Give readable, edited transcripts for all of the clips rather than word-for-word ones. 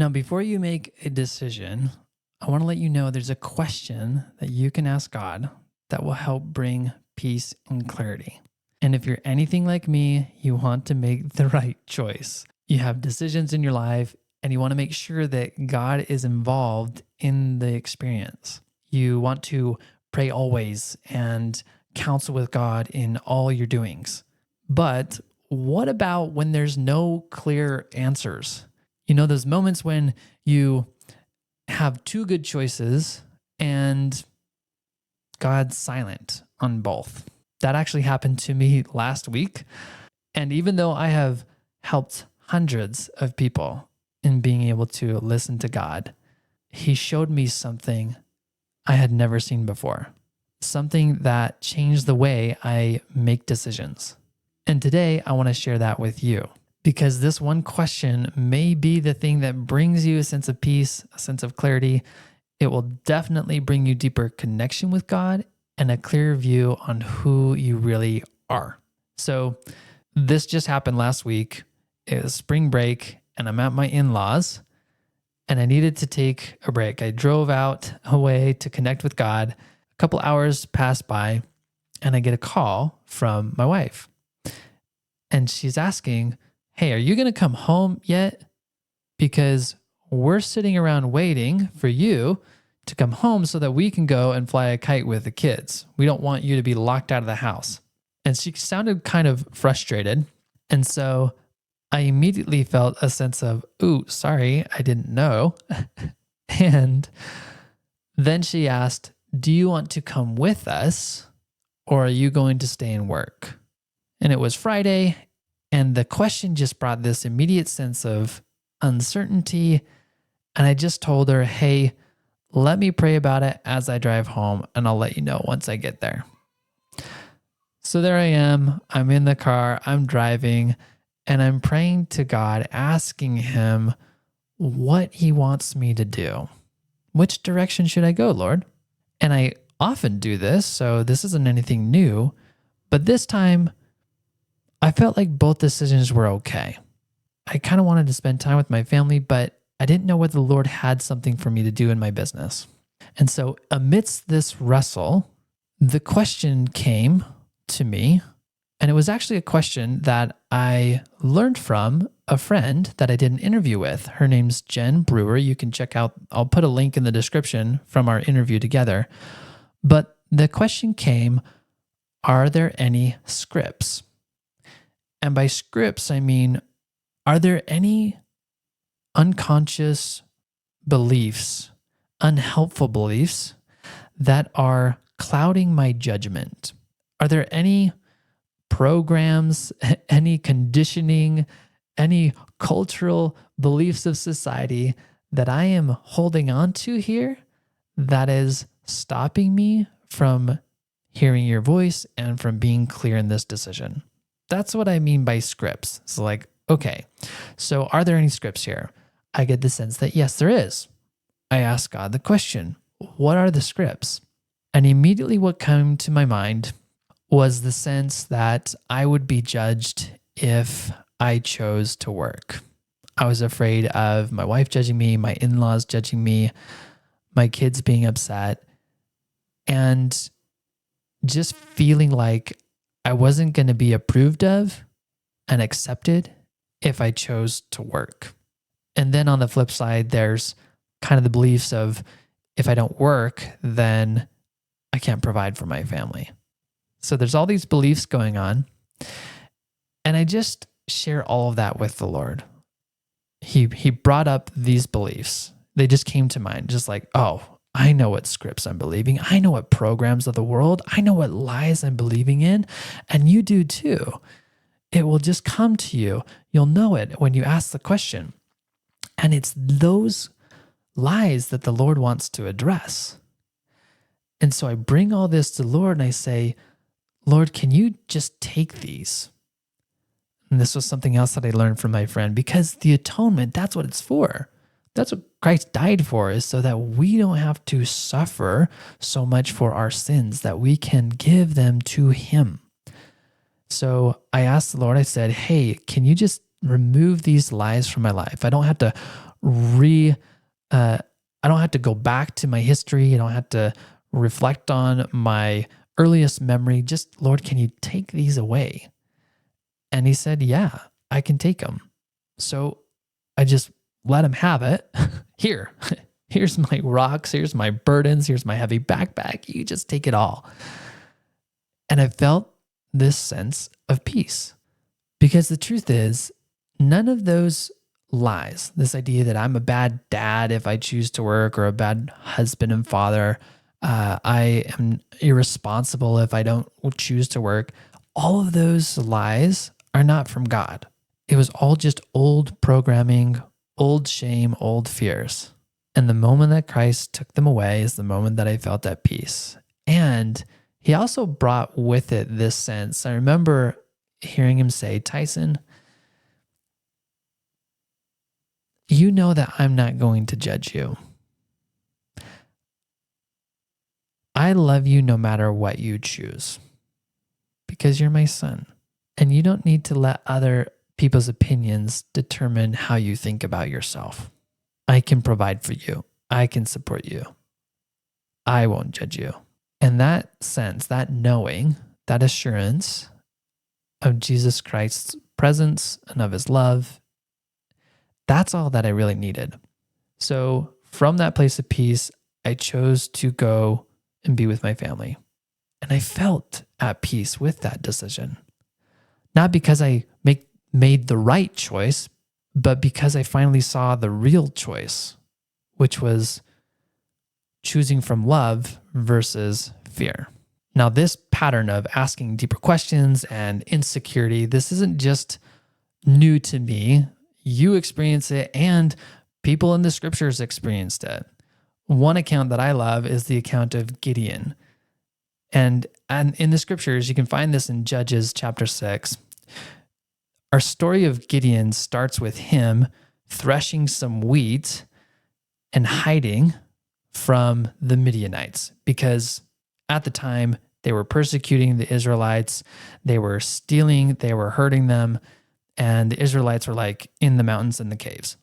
Now, before you make a decision, I want to let you know there's a question that you can ask God that will help bring peace and clarity. And if you're anything like me, you want to make the right choice. You have decisions in your life and you want to make sure that God is involved in the experience. You want to pray always and counsel with God in all your doings. But what about when there's no clear answers? You know, those moments when you have two good choices and God's silent on both. That actually happened to me last week. And even though I have helped hundreds of people in being able to listen to God, He showed me something I had never seen before, something that changed the way I make decisions. And today I want to share that with you because this one question may be the thing that brings you a sense of peace, a sense of clarity. It will definitely bring you deeper connection with God and a clear view on who you really are. So this just happened last week. It was spring break and I'm at my in-laws and I needed to take a break. I drove out away to connect with God. A couple hours passed by and I get a call from my wife. And she's asking, "Hey, are you going to come home yet? Because we're sitting around waiting for you to come home so that we can go and fly a kite with the kids. We don't want you to be locked out of the house." And she sounded kind of frustrated. And so I immediately felt a sense of, "Ooh, sorry, I didn't know." And then she asked, "Do you want to come with us or are you going to stay and work?" And it was Friday, and the question just brought this immediate sense of uncertainty. And I just told her, "Hey, let me pray about it as I drive home, and I'll let you know once I get there." So there I am. I'm in the car, I'm driving, and I'm praying to God, asking Him what He wants me to do. Which direction should I go, Lord? And I often do this, so this isn't anything new. But this time, I felt like both decisions were okay. I kind of wanted to spend time with my family, but I didn't know whether the Lord had something for me to do in my business. And so amidst this wrestle, the question came to me, and it was actually a question that I learned from a friend that I did an interview with. Her name's Jen Brewer. You can check out, I'll put a link in the description from our interview together. But the question came, are there any scripts? And by scripts, I mean, are there any unconscious beliefs, unhelpful beliefs that are clouding my judgment? Are there any programs, any conditioning, any cultural beliefs of society that I am holding on to here that is stopping me from hearing your voice and from being clear in this decision? That's what I mean by scripts. It's like, okay, so are there any scripts here? I get the sense that yes, there is. I ask God the question, what are the scripts? And immediately what came to my mind was the sense that I would be judged if I chose to work. I was afraid of my wife judging me, my in-laws judging me, my kids being upset, and just feeling like I wasn't going to be approved of and accepted if I chose to work. And then on the flip side, there's kind of the beliefs of if I don't work, then I can't provide for my family. So there's all these beliefs going on. And I just share all of that with the Lord. He brought up these beliefs. They just came to mind, just like, oh, I know what scripts I'm believing. I know what programs of the world. I know what lies I'm believing in. And you do too. It will just come to you. You'll know it when you ask the question. And it's those lies that the Lord wants to address. And so I bring all this to the Lord and I say, Lord, can you just take these? And this was something else that I learned from my friend, because the atonement, that's what it's for. That's what Christ died for, is so that we don't have to suffer so much for our sins, that we can give them to Him. So I asked the Lord, I said, hey, can you just remove these lies from my life? I don't have to I don't have to go back to my history. I don't have to reflect on my earliest memory. Just, Lord, can you take these away? And he said, yeah, I can take them. So I just let him have it. Here's my rocks. Here's my burdens. Here's my heavy backpack. You just take it all. And I felt this sense of peace, because the truth is, none of those lies, this idea that I'm a bad dad if I choose to work, or a bad husband and father, I am irresponsible if I don't choose to work, all of those lies are not from God. It was all just old programming, old shame, old fears. And the moment that Christ took them away is the moment that I felt at peace. And he also brought with it this sense. I remember hearing him say, Tyson, you know that I'm not going to judge you. I love you no matter what you choose, because you're my son. And you don't need to let other people's opinions determine how you think about yourself. I can provide for you. I can support you. I won't judge you. And that sense, that knowing, that assurance of Jesus Christ's presence and of his love, that's all that I really needed. So from that place of peace, I chose to go and be with my family. And I felt at peace with that decision. Not because I made the right choice, but because I finally saw the real choice, which was choosing from love versus fear. Now, this pattern of asking deeper questions and insecurity, this isn't just new to me. You experience it, and people in the scriptures experienced it. One account that I love is the account of Gideon. And in the scriptures, you can find this in Judges chapter 6. Our story of Gideon starts with him threshing some wheat and hiding from the Midianites, because at the time they were persecuting the Israelites. They were stealing, they were hurting them, and the Israelites were like in the mountains and the caves.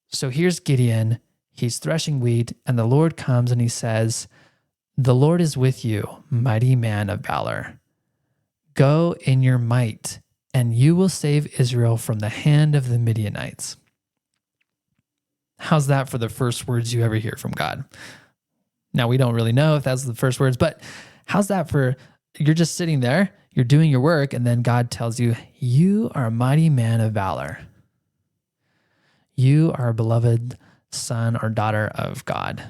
So here's Gideon. He's threshing wheat, and the Lord comes and he says, "The Lord is with you, mighty man of valor. Go in your might, and you will save Israel from the hand of the Midianites." How's that for the first words you ever hear from God? Now, we don't really know if that's the first words, but how's that for, you're just sitting there, you're doing your work, and then God tells you, you are a mighty man of valor. You are a beloved son or daughter of God.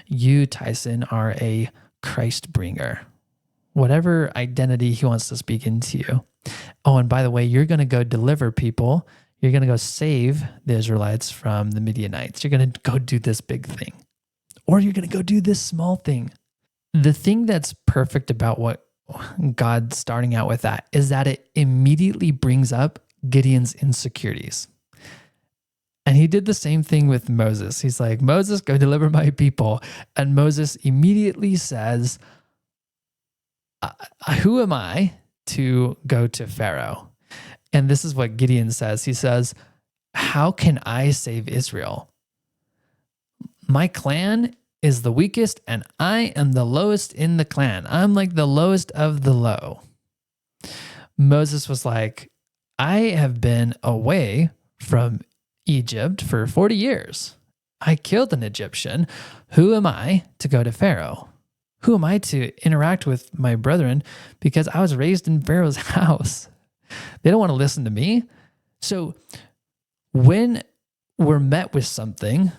You, Tyson, are a Christ bringer. Whatever identity he wants to speak into you. Oh, and by the way, you're going to go deliver people. You're going to go save the Israelites from the Midianites. You're going to go do this big thing. Or you're going to go do this small thing. The thing that's perfect about what God starting out with that is that it immediately brings up Gideon's insecurities. And he did the same thing with Moses. He's like, Moses, go deliver my people. And Moses immediately says, who am I to go to Pharaoh? And this is what Gideon says. He says, how can I save Israel? My clan is the weakest, and I am the lowest in the clan. I'm like the lowest of the low. Moses was like, I have been away from Egypt for 40 years. I killed an Egyptian. Who am I to go to Pharaoh? Who am I to interact with my brethren? Because I was raised in Pharaoh's house. They don't want to listen to me. So when we're met with something,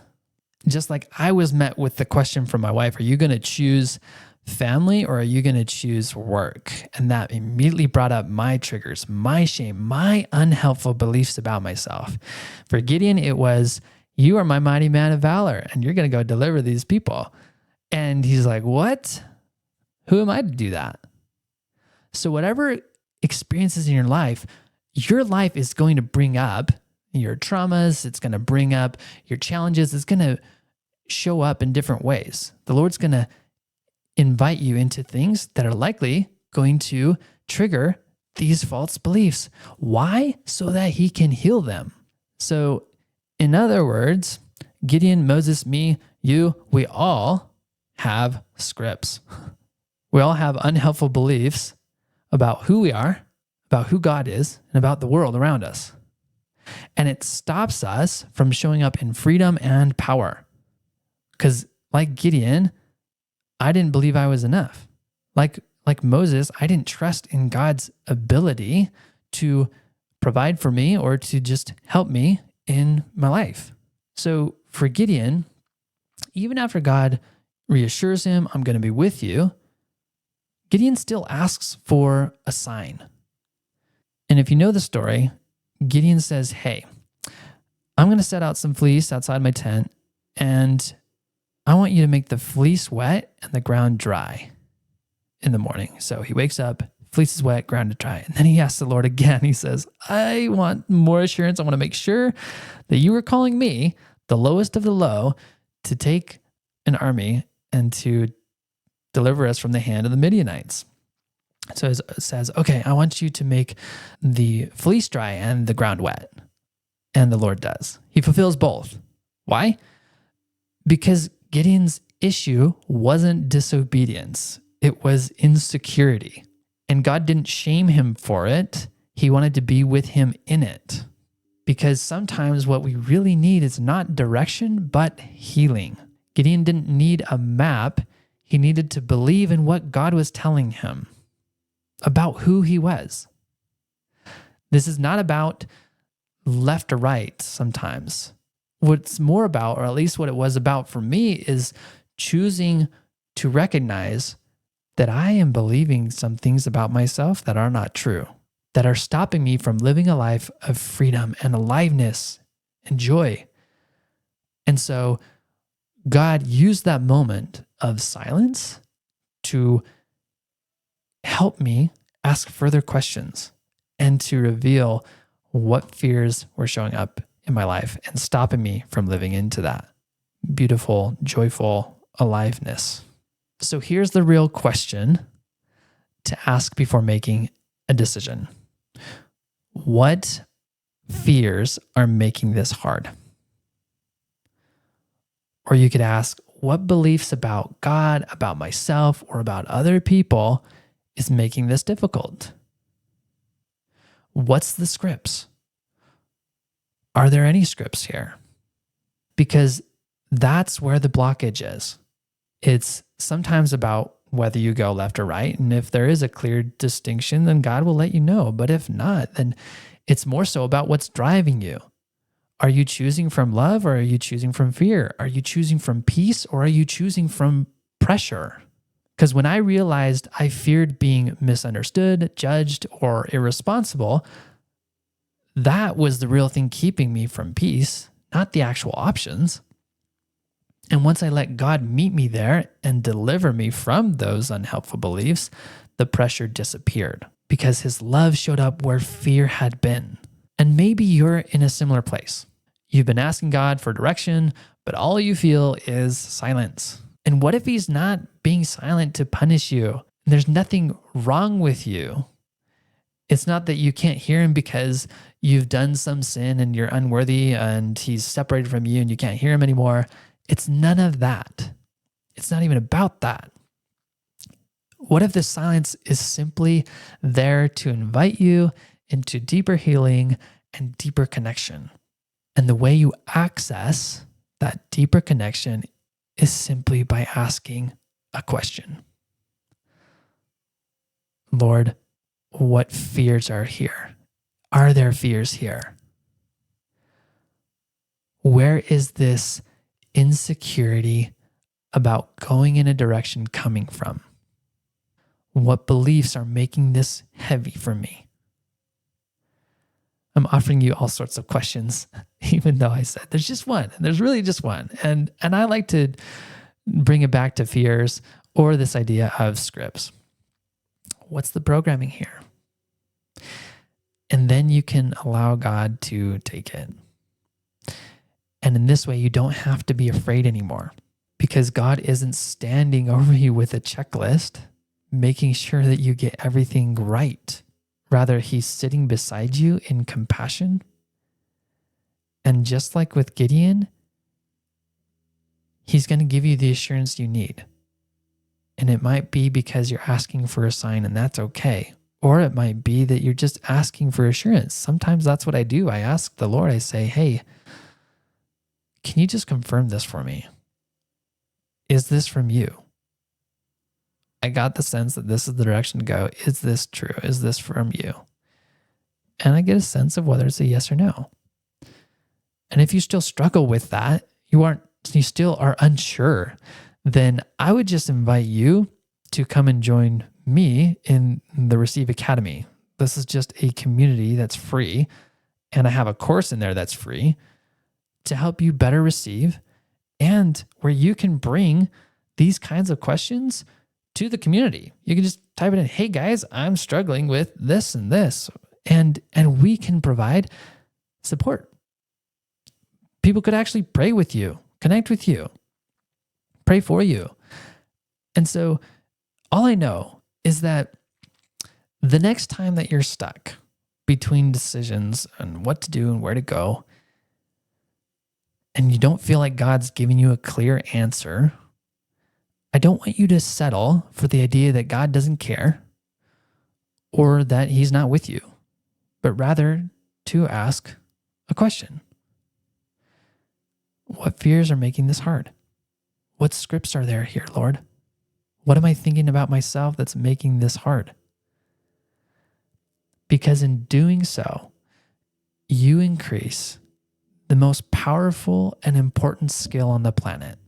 just like I was met with the question from my wife, are you going to choose family or are you going to choose work? And that immediately brought up my triggers, my shame, my unhelpful beliefs about myself. For Gideon, it was, you are my mighty man of valor and you're going to go deliver these people. And he's like, what? Who am I to do that? So whatever experiences in your life is going to bring up your traumas. It's going to bring up your challenges. It's going to show up in different ways. The Lord's going to invite you into things that are likely going to trigger these false beliefs. Why? So that he can heal them. So In other words, Gideon, Moses, me, you, we all have scripts. We all have unhelpful beliefs about who we are, about who God is, and about the world around us. And it stops us from showing up in freedom and power. Because like Gideon, I didn't believe I was enough. Like Moses, I didn't trust in God's ability to provide for me or to just help me in my life. So for Gideon, even after God reassures him, I'm going to be with you, Gideon still asks for a sign. And if you know the story, Gideon says, hey, I'm going to set out some fleece outside my tent, and I want you to make the fleece wet and the ground dry in the morning. So he wakes up, fleece is wet, ground is dry. And then he asks the Lord again. He says, I want more assurance. I want to make sure that you are calling me, the lowest of the low, to take an army and to deliver us from the hand of the Midianites. So it says, okay, I want you to make the fleece dry and the ground wet. And the Lord does. He fulfills both. Why? Because Gideon's issue wasn't disobedience. It was insecurity. And God didn't shame him for it. He wanted to be with him in it. Because sometimes what we really need is not direction, but healing. Gideon didn't need a map. He needed to believe in what God was telling him about who he was. This is not about left or right sometimes. What's more about, or at least what it was about for me, is choosing to recognize that I am believing some things about myself that are not true, that are stopping me from living a life of freedom and aliveness and joy. And so God used that moment of silence to help me ask further questions and to reveal what fears were showing up in my life and stopping me from living into that beautiful, joyful aliveness. So here's the real question to ask before making a decision. What fears are making this hard? Or you could ask, what beliefs about God, about myself, or about other people is making this difficult? What's the scripts? Are there any scripts here? Because that's where the blockage is. It's sometimes about whether you go left or right. And if there is a clear distinction, then God will let you know. But if not, then it's more so about what's driving you. Are you choosing from love or are you choosing from fear? Are you choosing from peace or are you choosing from pressure? Because when I realized I feared being misunderstood, judged, or irresponsible, that was the real thing keeping me from peace, not the actual options. And once I let God meet me there and deliver me from those unhelpful beliefs, the pressure disappeared because his love showed up where fear had been. And maybe you're in a similar place. You've been asking God for direction, but all you feel is silence. And what if he's not being silent to punish you? There's nothing wrong with you. It's not that you can't hear him because you've done some sin and you're unworthy and he's separated from you and you can't hear him anymore. It's none of that. It's not even about that. What if the silence is simply there to invite you into deeper healing and deeper connection? And the way you access that deeper connection is simply by asking a question. Lord, what fears are here? Are there fears here? Where is this insecurity about going in a direction coming from? What beliefs are making this heavy for me? I'm offering you all sorts of questions, even though I said there's just one. There's really just one. And I like to bring it back to fears or this idea of scripts. What's the programming here? And then you can allow God to take it. And in this way, you don't have to be afraid anymore because God isn't standing over you with a checklist, making sure that you get everything right. Rather, he's sitting beside you in compassion And just like with Gideon, he's going to give you the assurance you need. And it might be because you're asking for a sign, and that's okay. Or it might be that you're just asking for assurance. Sometimes that's what I do. I ask the Lord, I say, hey, can you just confirm this for me? Is this from you? I got the sense that this is the direction to go. Is this true? Is this from you? And I get a sense of whether it's a yes or no. And if you still struggle with that, you still are unsure, then I would just invite you to come and join me in the Receive Academy. This is just a community that's free, and I have a course in there that's free to help you better receive, and where you can bring these kinds of questions to the community. You can just type it in, hey guys, I'm struggling with this and this, and we can provide support. People could actually pray with you, connect with you, pray for you. And so all I know is that the next time that you're stuck between decisions and what to do and where to go, and you don't feel like God's giving you a clear answer, I don't want you to settle for the idea that God doesn't care or that he's not with you, but rather to ask a question. What fears are making this hard? What scripts are there here, Lord? What am I thinking about myself that's making this hard? Because in doing so, you increase the most powerful and important skill on the planet.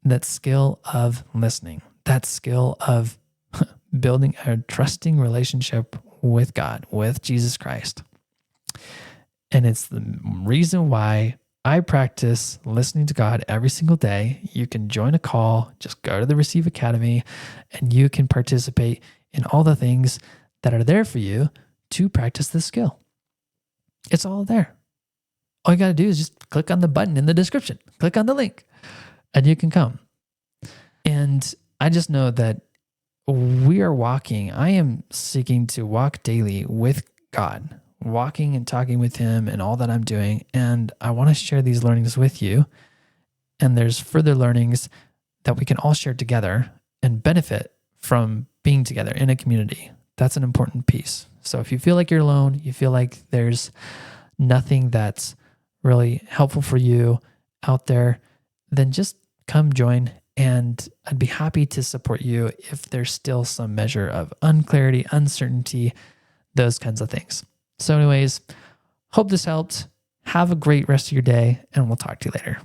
That skill of listening, that skill of building a trusting relationship with God, with Jesus Christ. And it's the reason why I practice listening to God every single day. You can join a call, just go to the Receive Academy, and you can participate in all the things that are there for you to practice this skill. It's all there. All you got to do is just click on the button in the description, click on the link, and you can come. And I just know that I am seeking to walk daily with God, walking and talking with him and all that I'm doing. And I want to share these learnings with you. And there's further learnings that we can all share together and benefit from being together in a community. That's an important piece. So if you feel like you're alone, you feel like there's nothing that's really helpful for you out there, then just come join, and I'd be happy to support you if there's still some measure of unclarity, uncertainty, those kinds of things. So anyways, hope this helped. Have a great rest of your day, and we'll talk to you later.